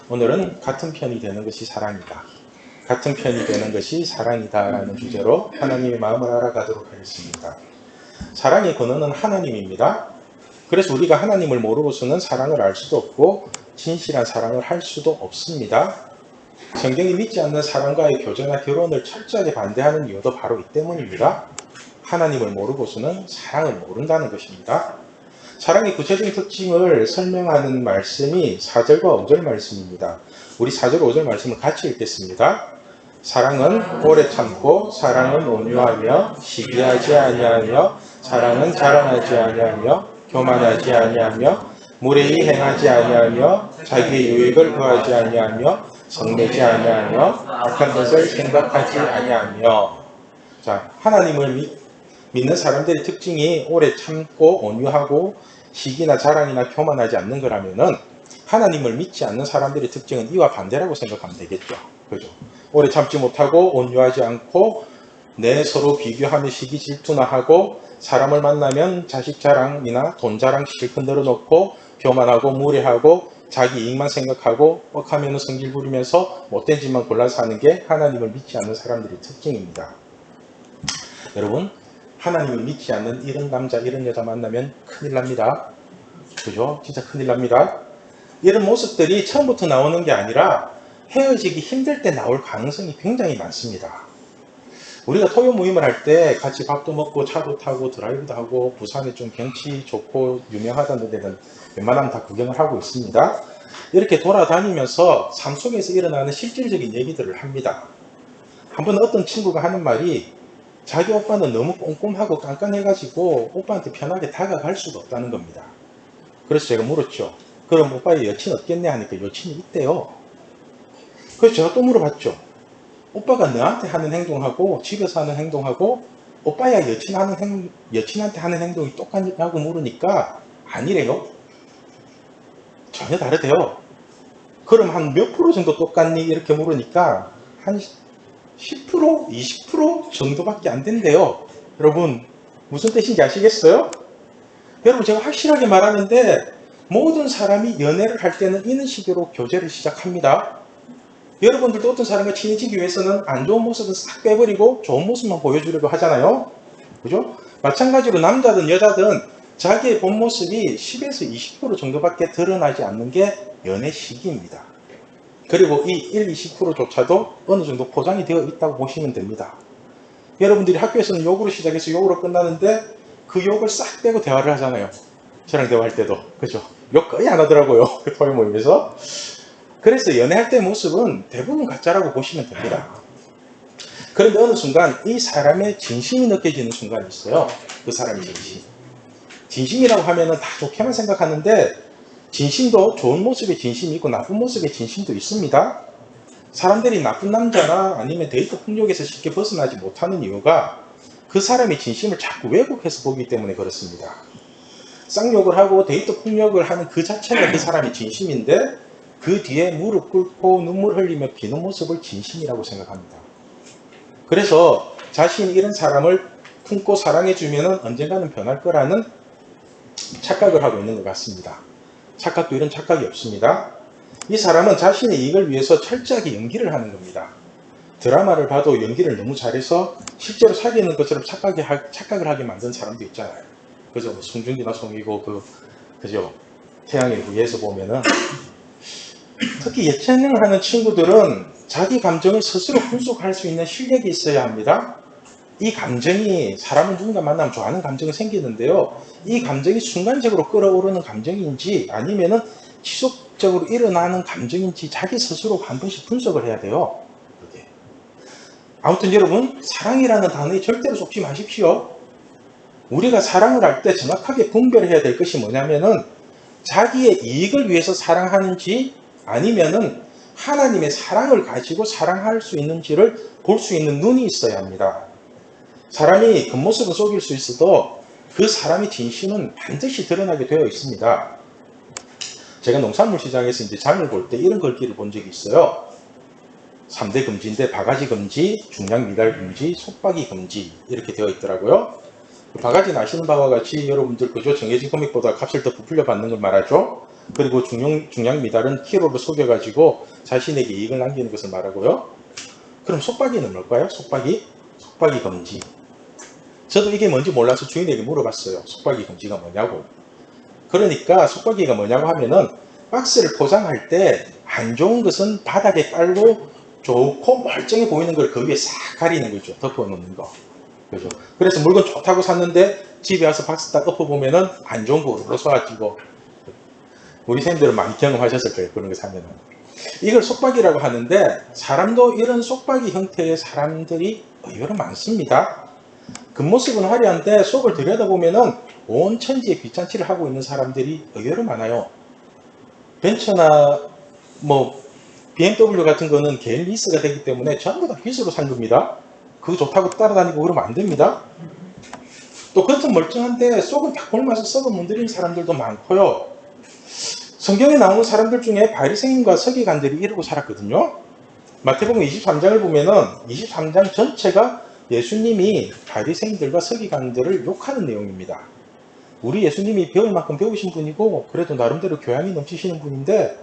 오늘은 같은 편이 되는 것이 사랑이다. 같은 편이 되는 것이 사랑이다 라는 주제로 하나님의 마음을 알아가도록 하겠습니다. 사랑의 근원은 하나님입니다. 그래서 우리가 하나님을 모르고서는 사랑을 알 수도 없고 진실한 사랑을 할 수도 없습니다. 성경이 믿지 않는 사람과의 교제나 결혼을 철저하게 반대하는 이유도 바로 이 때문입니다. 하나님을 모르고서는 사랑을 모른다는 것입니다. 사랑의 구체적인 특징을 설명하는 말씀이 4절과 5절 말씀입니다. 우리 4절, 5절 말씀을 같이 읽겠습니다. 사랑은 오래 참고, 사랑은 온유하며, 시기하지 아니하며, 사랑은 자랑하지 아니하며, 교만하지 아니하며, 무례히 행하지 아니하며, 자기의 유익을 구하지 아니하며, 성내지 아니하며, 악한 것을 생각하지 아니하며. 자, 하나님을 믿는 사람들의 특징이 오래 참고 온유하고 시기나 자랑이나 교만하지 않는 거라면은 하나님을 믿지 않는 사람들의 특징은 이와 반대라고 생각하면 되겠죠. 그죠? 오래 참지 못하고 온유하지 않고 서로 비교하며 시기 질투나 하고 사람을 만나면 자식 자랑이나 돈 자랑 실컷 늘어놓고 교만하고 무례하고 자기 이익만 생각하고 뻑하면 성질 부리면서 못된 짓만 골라서 하는 게 하나님을 믿지 않는 사람들의 특징입니다. 여러분, 하나님을 믿지 않는 이런 남자, 이런 여자 만나면 큰일 납니다. 그죠? 진짜 큰일 납니다. 이런 모습들이 처음부터 나오는 게 아니라 헤어지기 힘들 때 나올 가능성이 굉장히 많습니다. 우리가 토요 모임을 할 때 같이 밥도 먹고 차도 타고 드라이브도 하고 부산에 좀 경치 좋고 유명하다는 데는 웬만하면 다 구경을 하고 있습니다. 이렇게 돌아다니면서 삶 속에서 일어나는 실질적인 얘기들을 합니다. 한번 어떤 친구가 하는 말이 자기 오빠는 너무 꼼꼼하고 깐깐해가지고 오빠한테 편하게 다가갈 수가 없다는 겁니다. 그래서 제가 물었죠. 그럼 오빠의 여친 없겠네 하니까 여친이 있대요. 그래서 제가 또 물어봤죠. 오빠가 너한테 하는 행동하고 집에서 하는 행동하고 오빠야 여친한테 하는 행동이 똑같냐고 물으니까 아니래요. 전혀 다르대요. 그럼 한 몇 프로 정도 똑같니? 이렇게 물으니까 한 10%, 20% 정도밖에 안 된대요. 여러분, 무슨 뜻인지 아시겠어요? 여러분, 제가 확실하게 말하는데 모든 사람이 연애를 할 때는 이런 식으로 교제를 시작합니다. 여러분들도 어떤 사람과 친해지기 위해서는 안 좋은 모습은 싹 빼버리고 좋은 모습만 보여주려고 하잖아요. 그죠? 마찬가지로 남자든 여자든 자기의 본 모습이 10에서 20% 정도밖에 드러나지 않는 게 연애 시기입니다. 그리고 이 1, 20%조차도 어느 정도 포장이 되어 있다고 보시면 됩니다. 여러분들이 학교에서는 욕으로 시작해서 욕으로 끝나는데 그 욕을 싹 빼고 대화를 하잖아요. 저랑 대화할 때도. 그죠? 욕 거의 안 하더라고요. 토요 모임에서. 그래서 연애할 때 모습은 대부분 가짜라고 보시면 됩니다. 그런데 어느 순간 이 사람의 진심이 느껴지는 순간이 있어요. 그 사람의 진심. 진심이라고 하면은 다 좋게만 생각하는데 진심도 좋은 모습의 진심이 있고 나쁜 모습의 진심도 있습니다. 사람들이 나쁜 남자나 아니면 데이트 폭력에서 쉽게 벗어나지 못하는 이유가 그 사람의 진심을 자꾸 왜곡해서 보기 때문에 그렇습니다. 쌍욕을 하고 데이트 폭력을 하는 그 자체가 그 사람의 진심인데 그 뒤에 무릎 꿇고 눈물 흘리며 비는 모습을 진심이라고 생각합니다. 그래서 자신이 이런 사람을 품고 사랑해주면 언젠가는 변할 거라는 착각을 하고 있는 것 같습니다. 착각도 이런 착각이 없습니다. 이 사람은 자신의 이익을 위해서 철저하게 연기를 하는 겁니다. 드라마를 봐도 연기를 너무 잘해서 실제로 사귀는 것처럼 착각을 하게 만든 사람도 있잖아요. 그죠? 송중기나 송이고 그죠? 태양의 후예에서 보면은 특히 예체능을 하는 친구들은 자기 감정을 스스로 분석할 수 있는 실력이 있어야 합니다. 이 감정이 사람을 누군가 만나면 좋아하는 감정이 생기는데요. 이 감정이 순간적으로 끌어오르는 감정인지 아니면은 지속적으로 일어나는 감정인지 자기 스스로 한 번씩 분석을 해야 돼요. 그게. 아무튼 여러분, 사랑이라는 단어에 절대로 속지 마십시오. 우리가 사랑을 할 때 정확하게 분별해야 될 것이 뭐냐면은 자기의 이익을 위해서 사랑하는지 아니면은 하나님의 사랑을 가지고 사랑할 수 있는지를 볼 수 있는 눈이 있어야 합니다. 사람이 겉모습은 속일 수 있어도 그 사람의 진심은 반드시 드러나게 되어 있습니다. 제가 농산물 시장에서 이제 장을 볼 때 이런 글귀를 본 적이 있어요. 3대 금지인데 바가지 금지, 중량 미달 금지, 속박이 금지 이렇게 되어 있더라고요. 바가지 나시는 바와 같이 여러분들 그죠? 정해진 금액보다 값을 더 부풀려 받는 걸 말하죠. 그리고 중량 미달은 키로로 속여가지고 자신에게 이익을 남기는 것을 말하고요. 그럼 속박이는 뭘까요? 속박이 금지. 저도 이게 뭔지 몰라서 주인에게 물어봤어요. 속박이 금지가 뭐냐고. 그러니까 속박이가 뭐냐고 하면은 박스를 포장할 때 안 좋은 것은 바닥에 깔고 좋고 멀쩡해 보이는 걸 그 위에 싹 가리는 거죠. 덮어놓는 거. 그죠? 그래서 물건 좋다고 샀는데 집에 와서 박스 딱 엎어보면은 안 좋은 거로 쏘아지고, 우리 선생님들은 많이 경험하셨을 거예요. 그런 거 사면은. 이걸 속박이라고 하는데, 사람도 이런 속박이 형태의 사람들이 의외로 많습니다. 겉모습은 화려한데 속을 들여다보면은 온 천지에 뒷잔치를 하고 있는 사람들이 의외로 많아요. 벤처나 뭐 BMW 같은 거는 개인 리스가 되기 때문에 전부 다 빚으로 산 겁니다. 그거 좋다고 따라다니고 그러면 안 됩니다. 또 겉은 멀쩡한데 속은 다 굶어서 썩어 문드린 사람들도 많고요. 성경에 나오는 사람들 중에 바리새인과 서기관들이 이러고 살았거든요. 마태복음 23장을 보면은 23장 전체가 예수님이 바리새인들과 서기관들을 욕하는 내용입니다. 우리 예수님이 배울 만큼 배우신 분이고 그래도 나름대로 교양이 넘치시는 분인데,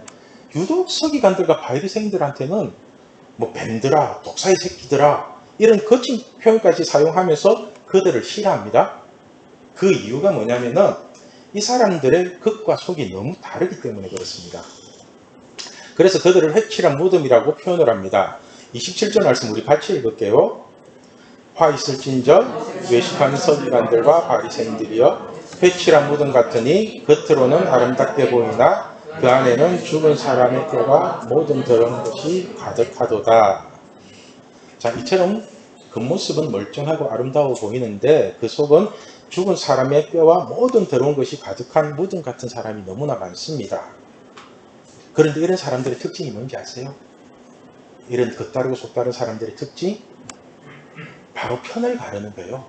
유독 서기관들과 바리새인들한테는 뭐 뱀들아, 독사의 새끼들아, 이런 거친 표현까지 사용하면서 그들을 싫어합니다. 그 이유가 뭐냐면은 이 사람들의 겉과 속이 너무 다르기 때문에 그렇습니다. 그래서 그들을 회칠한 무덤이라고 표현을 합니다. 27절 말씀 우리 같이 읽을게요. 화 있을진저 외식하는 서기관들과 바리새인들이여, 회칠한 무덤 같으니 겉으로는 아름답게 보이나 그 안에는 죽은 사람의 뼈가 모든 더러운 것이 가득하도다. 자, 이처럼 겉모습은 멀쩡하고 아름다워 보이는데 그 속은 죽은 사람의 뼈와 모든 더러운 것이 가득한 무덤 같은 사람이 너무나 많습니다. 그런데 이런 사람들의 특징이 뭔지 아세요? 이런 겉다르고 속다른 사람들의 특징? 바로 편을 가르는 거예요.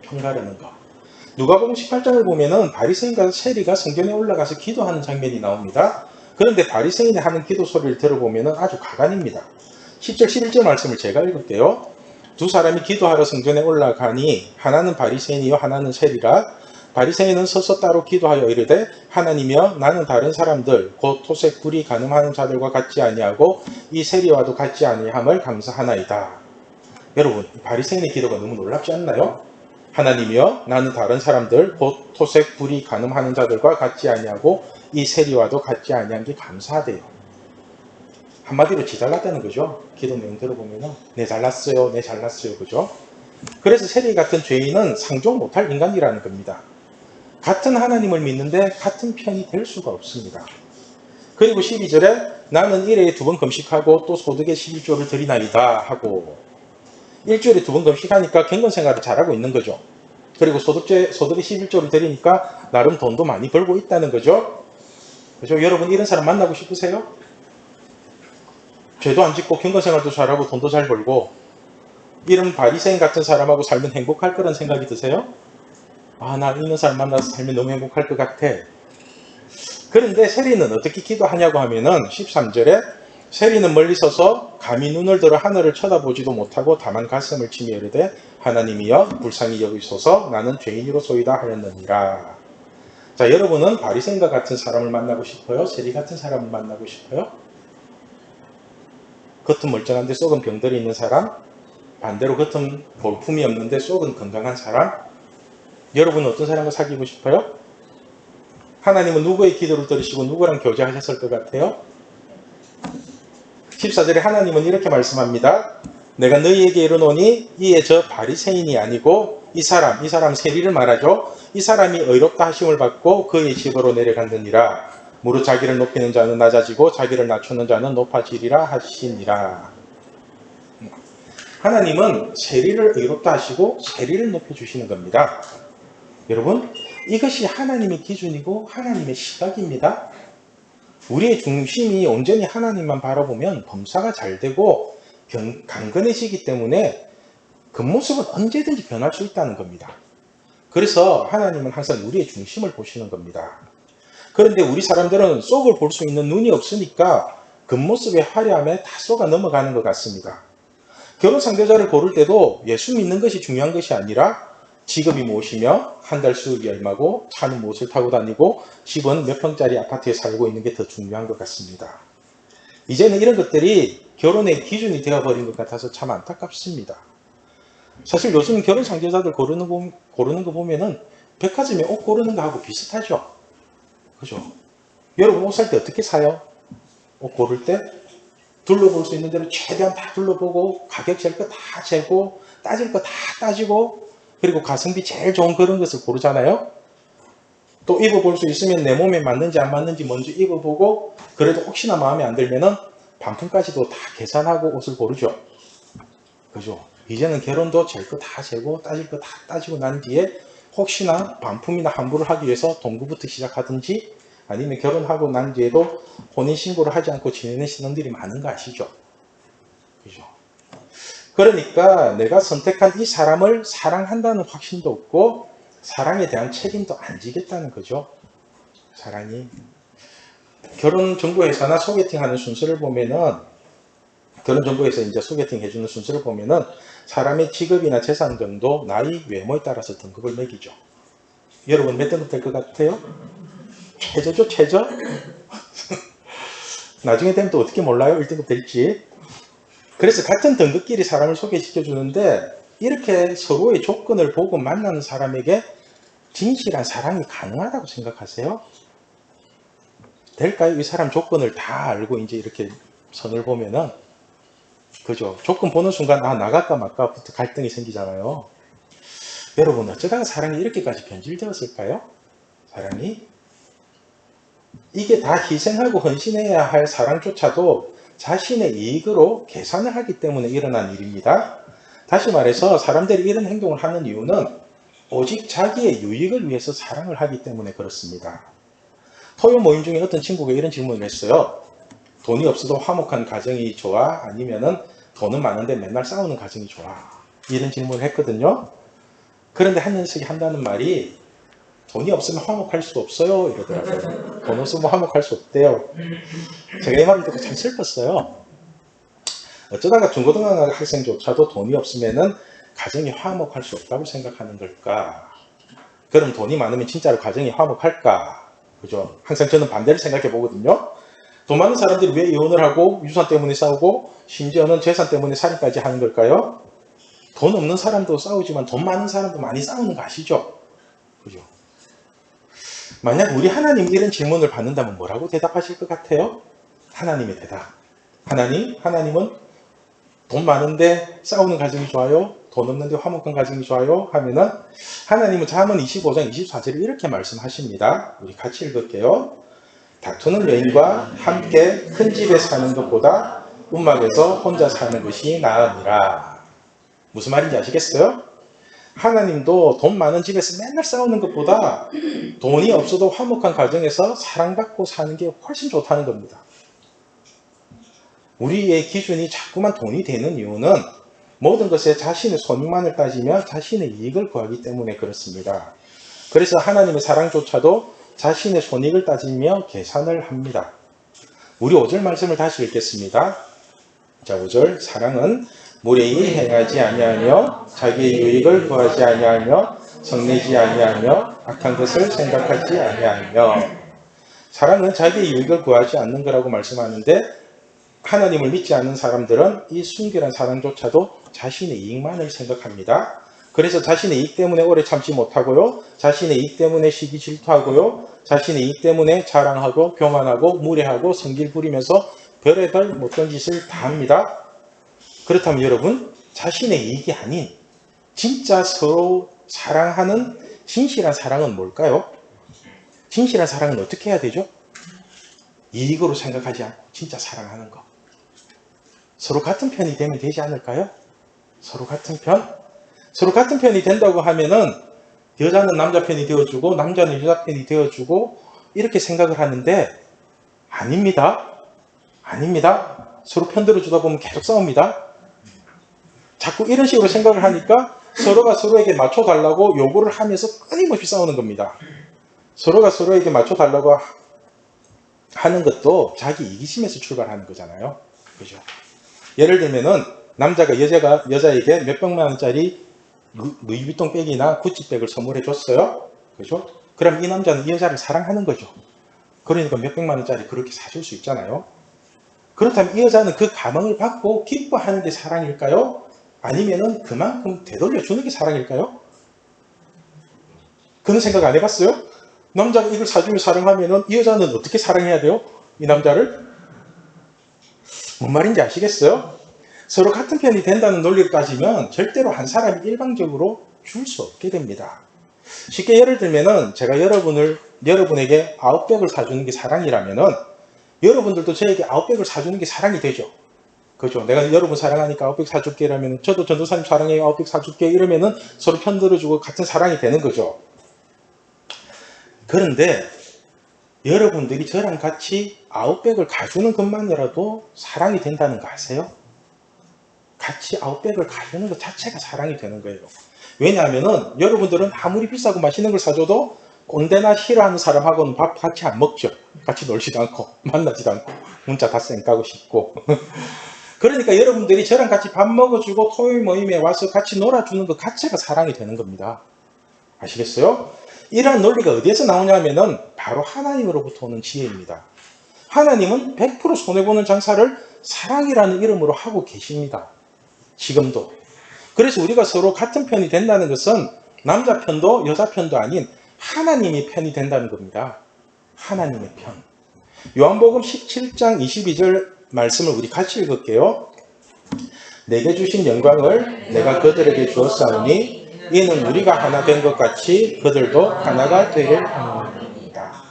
편 가르는 거. 누가복음 18장을 보면은 바리새인과 세리가 성전에 올라가서 기도하는 장면이 나옵니다. 그런데 바리새인이 하는 기도 소리를 들어보면은 아주 가관입니다. 10절 11절 말씀을 제가 읽을게요. 두 사람이 기도하러 성전에 올라가니 하나는 바리새인이요 하나는 세리라. 바리새인은 서서 따로 기도하여 이르되, 하나님이여 나는 다른 사람들 곧 토색 불이 간음하는 자들과 같지 아니하고 이 세리와도 같지 아니함을 감사하나이다. 여러분, 바리새인의 기도가 너무 놀랍지 않나요? 하나님이여 나는 다른 사람들 곧 토색 불이 간음하는 자들과 같지 아니하고 이 세리와도 같지 아니한 게 감사하대요. 한마디로 지 잘났다는 거죠. 기도 내용 들어보면 내 잘났어요, 내 잘났어요, 그죠? 그래서 세리 같은 죄인은 상종 못할 인간이라는 겁니다. 같은 하나님을 믿는데 같은 편이 될 수가 없습니다. 그리고 12절에 나는 일회에 2번 금식하고 또 소득의 11조를 드리나이다 하고, 일주일에 2번 금식하니까 경건 생활을 잘하고 있는 거죠. 그리고 소득의 11조를 드리니까 나름 돈도 많이 벌고 있다는 거죠. 그죠? 여러분 이런 사람 만나고 싶으세요? 죄도 안 짓고 경건 생활도 잘하고 돈도 잘 벌고 이런 바리새인 같은 사람하고 살면 행복할 거란 생각이 드세요? 아, 나 이런 사람 만나서 살면 너무 행복할 것 같아. 그런데 세리는 어떻게 기도하냐고 하면은 13절에 세리는 멀리 서서 감히 눈을 들어 하늘을 쳐다보지도 못하고 다만 가슴을 치며 이르되, 하나님이여 불쌍히 여기소서 나는 죄인이로소이다 하였느니라. 자, 여러분은 바리새인과 같은 사람을 만나고 싶어요? 세리 같은 사람을 만나고 싶어요? 겉은 멀쩡한데 속은 병들이 있는 사람? 반대로 겉은 볼품이 없는데 속은 건강한 사람? 여러분은 어떤 사람과 사귀고 싶어요? 하나님은 누구의 기도를 들으시고 누구랑 교제하셨을 것 같아요? 14절에 하나님은 이렇게 말씀합니다. 내가 너희에게 이르노니 이에 저 바리새인이 아니고 이 사람 세리를 말하죠. 이 사람이 의롭다 하심을 받고 그의 집으로 내려갔느니라. 무릇 자기를 높이는 자는 낮아지고 자기를 낮추는 자는 높아지리라 하시니라. 하나님은 세리를 의롭다 하시고 세리를 높여주시는 겁니다. 여러분, 이것이 하나님의 기준이고 하나님의 시각입니다. 우리의 중심이 온전히 하나님만 바라보면 범사가 잘 되고 강건해지기 때문에 겉모습은 언제든지 변할 수 있다는 겁니다. 그래서 하나님은 항상 우리의 중심을 보시는 겁니다. 그런데 우리 사람들은 속을 볼 수 있는 눈이 없으니까 겉모습의 화려함에 다 속아 넘어가는 것 같습니다. 결혼 상대자를 고를 때도 예수 믿는 것이 중요한 것이 아니라 직업이 무엇이며 한 달 수입이 얼마고 차는 무엇을 타고 다니고 집은 몇 평짜리 아파트에 살고 있는 게 더 중요한 것 같습니다. 이제는 이런 것들이 결혼의 기준이 되어버린 것 같아서 참 안타깝습니다. 사실 요즘 결혼 상대자들 고르는 거 보면은 백화점에 옷 고르는 거하고 비슷하죠. 그죠? 여러분 옷 살 때 어떻게 사요? 옷 고를 때 둘러볼 수 있는 대로 최대한 다 둘러보고 가격 잴 거 다 재고 따질 거 다 따지고 그리고 가성비 제일 좋은 그런 것을 고르잖아요. 또 입어볼 수 있으면 내 몸에 맞는지 안 맞는지 먼저 입어보고 그래도 혹시나 마음에 안 들면은 반품까지도 다 계산하고 옷을 고르죠. 그죠? 이제는 결혼도 잴 거 다 재고 따질 거 다 따지고 난 뒤에 혹시나 반품이나 환불을 하기 위해서 동구부터 시작하든지 아니면 결혼하고 난 뒤에도 혼인신고를 하지 않고 지내는 신혼들이 많은 거 아시죠? 그죠? 그러니까 내가 선택한 이 사람을 사랑한다는 확신도 없고 사랑에 대한 책임도 안 지겠다는 거죠. 사랑이. 결혼정보회사나 소개팅하는 순서를 보면은 결혼정보회사 이제 소개팅 해주는 순서를 보면은 사람의 직업이나 재산 정도, 나이, 외모에 따라서 등급을 매기죠. 여러분 몇 등급 될 것 같아요? 최저죠, 최저? 나중에 되면 또 어떻게 몰라요? 1등급 될지. 그래서 같은 등급끼리 사람을 소개시켜 주는데 이렇게 서로의 조건을 보고 만나는 사람에게 진실한 사랑이 가능하다고 생각하세요? 될까요? 이 사람 조건을 다 알고 이제 이렇게 선을 보면은 그죠? 조건 보는 순간 나갈까 말까부터 갈등이 생기잖아요. 여러분 어쩌다가 사랑이 이렇게까지 변질되었을까요? 사랑이 이게 다 희생하고 헌신해야 할 사랑조차도 자신의 이익으로 계산을 하기 때문에 일어난 일입니다. 다시 말해서 사람들이 이런 행동을 하는 이유는 오직 자기의 유익을 위해서 사랑을 하기 때문에 그렇습니다. 토요 모임 중에 어떤 친구가 이런 질문을 했어요. 돈이 없어도 화목한 가정이 좋아? 아니면은 돈은 많은데 맨날 싸우는 가정이 좋아? 이런 질문을 했거든요. 그런데 한 녀석이 한다는 말이 돈이 없으면 화목할 수 없어요 이러더라고요. 돈 없으면 화목할 수 없대요. 제가 이 말을 듣고 참 슬펐어요. 어쩌다가 중고등학생조차도 돈이 없으면은 가정이 화목할 수 없다고 생각하는 걸까? 그럼 돈이 많으면 진짜로 가정이 화목할까? 그죠? 항상 저는 반대를 생각해 보거든요. 돈 많은 사람들이 왜 이혼을 하고 유산 때문에 싸우고 심지어는 재산 때문에 살인까지 하는 걸까요? 돈 없는 사람도 싸우지만 돈 많은 사람도 많이 싸우는 거 아시죠? 그죠? 만약 우리 하나님이 이런 질문을 받는다면 뭐라고 대답하실 것 같아요? 하나님의 대답. 하나님은 돈 많은데 싸우는 가정이 좋아요? 돈 없는데 화목한 가정이 좋아요? 하면은 하나님은 잠언 25장 24절을 이렇게 말씀하십니다. 우리 같이 읽을게요. 다투는 여인과 함께 큰 집에 사는 것보다 움막에서 혼자 사는 것이 나으니라. 무슨 말인지 아시겠어요? 하나님도 돈 많은 집에서 맨날 싸우는 것보다 돈이 없어도 화목한 가정에서 사랑받고 사는 게 훨씬 좋다는 겁니다. 우리의 기준이 자꾸만 돈이 되는 이유는 모든 것에 자신의 손익만을 따지며 자신의 이익을 구하기 때문에 그렇습니다. 그래서 하나님의 사랑조차도 자신의 손익을 따지며 계산을 합니다. 우리 5절 말씀을 다시 읽겠습니다. 자, 5절. 사랑은 무례히 행하지 아니하며 자기의 유익을 구하지 아니하며 성내지 아니하며 악한 것을 생각하지 아니하며. 사랑은 자기의 유익을 구하지 않는 거라고 말씀하는데 하나님을 믿지 않는 사람들은 이 순결한 사랑조차도 자신의 이익만을 생각합니다. 그래서 자신의 이익 때문에 오래 참지 못하고요. 자신의 이익 때문에 시기 질투하고요. 자신의 이익 때문에 자랑하고 교만하고 무례하고 성질 부리면서 별의별 못된 짓을 다 합니다. 그렇다면 여러분, 자신의 이익이 아닌 진짜 서로 사랑하는 진실한 사랑은 뭘까요? 진실한 사랑은 어떻게 해야 되죠? 이익으로 생각하지 않고 진짜 사랑하는 것. 서로 같은 편이 되면 되지 않을까요? 서로 같은 편? 서로 같은 편이 된다고 하면은 여자는 남자 편이 되어주고 남자는 여자 편이 되어주고 이렇게 생각을 하는데 아닙니다. 아닙니다. 서로 편들어주다 보면 계속 싸웁니다. 자꾸 이런 식으로 생각을 하니까 서로가 서로에게 맞춰달라고 요구를 하면서 끊임없이 싸우는 겁니다. 서로가 서로에게 맞춰달라고 하는 것도 자기 이기심에서 출발하는 거잖아요. 그죠? 예를 들면은 남자가 여자에게 몇백만 원짜리 루이비통 백이나 구찌백을 선물해 줬어요. 그죠? 그럼 이 남자는 이 여자를 사랑하는 거죠. 그러니까 몇백만 원짜리 그렇게 사줄 수 있잖아요. 그렇다면 이 여자는 그 가망을 받고 기뻐하는 게 사랑일까요? 아니면은 그만큼 되돌려 주는 게 사랑일까요? 그런 생각 안 해봤어요? 남자가 이걸 사주면 사랑하면은 이 여자는 어떻게 사랑해야 돼요? 이 남자를? 뭔 말인지 아시겠어요? 서로 같은 편이 된다는 논리를 따지면 절대로 한 사람이 일방적으로 줄 수 없게 됩니다. 쉽게 예를 들면은 제가 여러분에게 아웃백을 사주는 게 사랑이라면은 여러분들도 저에게 아웃백을 사주는 게 사랑이 되죠. 그죠? 내가 여러분 사랑하니까 아웃백 사줄게 이러면 저도 전도사님 사랑해요 아웃백 사줄게 이러면은 서로 편들어주고 같은 사랑이 되는 거죠. 그런데 여러분들이 저랑 같이 아웃백을 가주는 것만이라도 사랑이 된다는 거 아세요? 같이 아웃백을 가주는 것 자체가 사랑이 되는 거예요. 왜냐하면은 여러분들은 아무리 비싸고 맛있는 걸 사줘도 꼰대나 싫어하는 사람하고는 밥 같이 안 먹죠. 같이 놀지도 않고 만나지도 않고 문자 다 쌩까고 싶고 그러니까 여러분들이 저랑 같이 밥 먹어주고 토요일 모임에 와서 같이 놀아주는 것 자체가 사랑이 되는 겁니다. 아시겠어요? 이러한 논리가 어디에서 나오냐면은 바로 하나님으로부터 오는 지혜입니다. 하나님은 100% 손해보는 장사를 사랑이라는 이름으로 하고 계십니다. 지금도. 그래서 우리가 서로 같은 편이 된다는 것은 남자 편도 여자 편도 아닌 하나님의 편이 된다는 겁니다. 하나님의 편. 요한복음 17장 22절 말씀을 우리 같이 읽을게요. 내게 주신 영광을 내가 그들에게 주었사오니 이는 우리가 하나 된 것 같이 그들도 하나가 되길 원합니다.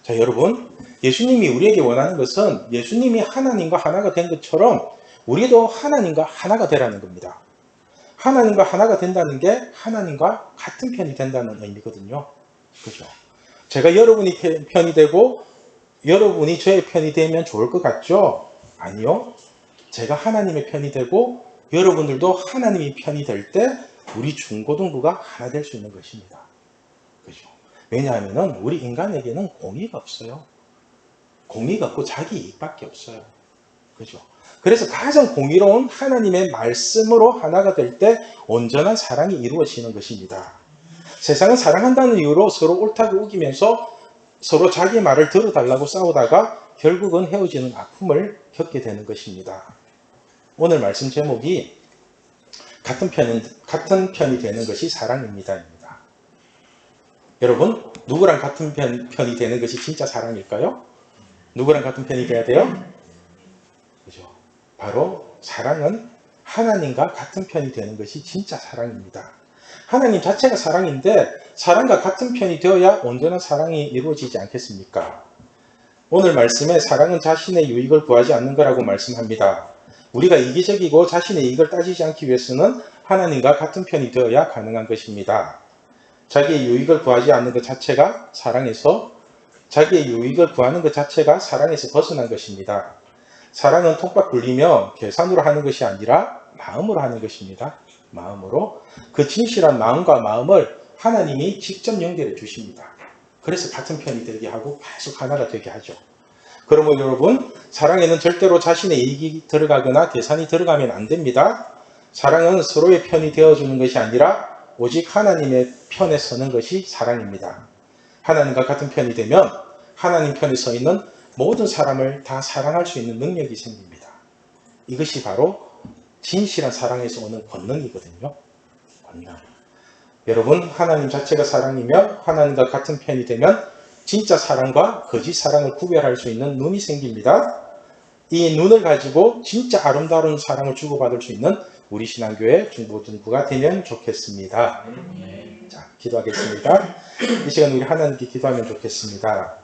자, 여러분, 예수님이 우리에게 원하는 것은 예수님이 하나님과 하나가 된 것처럼 우리도 하나님과 하나가 되라는 겁니다. 하나님과 하나가 된다는 게 하나님과 같은 편이 된다는 의미거든요. 그죠? 제가 여러분이 편이 되고 여러분이 저의 편이 되면 좋을 것 같죠? 아니요. 제가 하나님의 편이 되고 여러분들도 하나님의 편이 될 때 우리 중고등부가 하나 될 수 있는 것입니다. 그죠? 왜냐하면 우리 인간에게는 공의가 없어요. 공의가 없고 자기 이익밖에 없어요. 그죠? 그래서 가장 공의로운 하나님의 말씀으로 하나가 될 때 온전한 사랑이 이루어지는 것입니다. 세상은 사랑한다는 이유로 서로 옳다고 우기면서 서로 자기 말을 들어달라고 싸우다가 결국은 헤어지는 아픔을 겪게 되는 것입니다. 오늘 말씀 제목이 같은 편이 되는 것이 사랑입니다. 여러분, 누구랑 같은 편이 되는 것이 진짜 사랑일까요? 누구랑 같은 편이 돼야 돼요? 그죠? 바로 사랑은 하나님과 같은 편이 되는 것이 진짜 사랑입니다. 하나님 자체가 사랑인데 사랑과 같은 편이 되어야 온전한 사랑이 이루어지지 않겠습니까? 오늘 말씀에 사랑은 자신의 유익을 구하지 않는 거라고 말씀합니다. 우리가 이기적이고 자신의 이익을 따지지 않기 위해서는 하나님과 같은 편이 되어야 가능한 것입니다. 자기의 유익을 구하지 않는 것 자체가 자기의 유익을 구하는 것 자체가 사랑에서 벗어난 것입니다. 사랑은 톡박 굴리며 계산으로 하는 것이 아니라 마음으로 하는 것입니다. 마음으로. 그 진실한 마음과 마음을 하나님이 직접 연결해 주십니다. 그래서 같은 편이 되게 하고 계속 하나가 되게 하죠. 그러면 여러분, 사랑에는 절대로 자신의 이익이 들어가거나 계산이 들어가면 안 됩니다. 사랑은 서로의 편이 되어주는 것이 아니라 오직 하나님의 편에 서는 것이 사랑입니다. 하나님과 같은 편이 되면 하나님 편에 서 있는 모든 사람을 다 사랑할 수 있는 능력이 생깁니다. 이것이 바로 진실한 사랑에서 오는 권능이거든요. 권능. 여러분, 하나님 자체가 사랑이며 하나님과 같은 편이 되면 진짜 사랑과 거짓 사랑을 구별할 수 있는 눈이 생깁니다. 이 눈을 가지고 진짜 아름다운 사랑을 주고받을 수 있는 우리 신앙교회 중고등부가 되면 좋겠습니다. 자, 기도하겠습니다. 이 시간 우리 하나님께 기도하면 좋겠습니다.